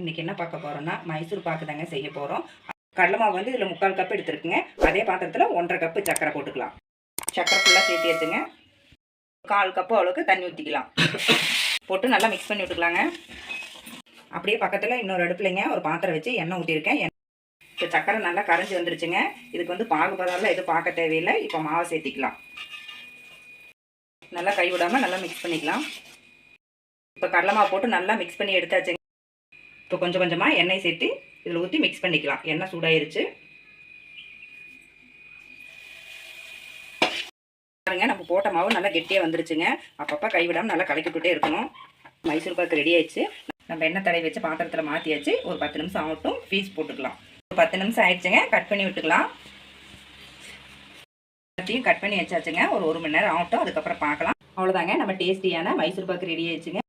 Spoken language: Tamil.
இன்றைக்கி என்ன பார்க்க போகிறோன்னா மைசூர் பாக்கு தாங்க செய்ய போகிறோம். கடலை மாவு வந்து இதில் 3/4 கப் எடுத்துருக்குங்க. அதே பாத்திரத்தில் 1/2 கப்பு சர்க்கரை போட்டுக்கலாம். சர்க்கரை ஃபுல்லாக சேர்த்து எடுத்துங்க. 1/4 கப்பு அளவுக்கு தண்ணி ஊற்றிக்கலாம். போட்டு நல்லா மிக்ஸ் பண்ணி விட்டுக்கலாங்க. அப்படியே பக்கத்தில் இன்னொரு அடுப்புலைங்க ஒரு பாத்திரம் வச்சு எண்ணெய் ஊற்றிருக்கேன். இப்போ சர்க்கரை நல்லா கரைஞ்சி வந்துருச்சுங்க. இதுக்கு வந்து பாகு பதம்லாம் எதுவும் பார்க்க தேவையில்லை. இப்போ மாவை சேர்த்திக்கலாம். நல்லா கை விடாமல் நல்லா மிக்ஸ் பண்ணிக்கலாம். இப்போ கடலை மாவு போட்டு நல்லா மிக்ஸ் பண்ணி எடுத்தாச்சுங்க. இப்போ கொஞ்சம் கொஞ்சமாக எண்ணெய் சேர்த்து இதில் ஊற்றி மிக்ஸ் பண்ணிக்கலாம். எண்ணெய் சூடாயிருச்சு பாருங்க. நம்ம போட்ட மாவு நல்லா கெட்டியாக வந்துருச்சுங்க. அப்பப்போ கைவிடாமல் நல்லா கலக்கி விட்டுட்டே இருக்கணும். மைசூர் பாக்கு ரெடி ஆயிடுச்சு. நம்ம எண்ணெய் தடவி வச்சு பாத்திரத்தில் மாற்றியாச்சு. ஒரு 10 நிமிஷம் ஆகட்டும். பீஸ் போட்டுக்கலாம். ஒரு 10 நிமிஷம் ஆயிடுச்சுங்க. கட் பண்ணி விட்டுக்கலாம். கட் பண்ணி வச்சாச்சுங்க. ஒரு 1 மணி நேரம் ஆகட்டும். அதுக்கப்புறம் பார்க்கலாம். அவ்வளோதாங்க, நம்ம டேஸ்டியான மைசூர் பாக்கு ரெடி ஆயிடுச்சுங்க.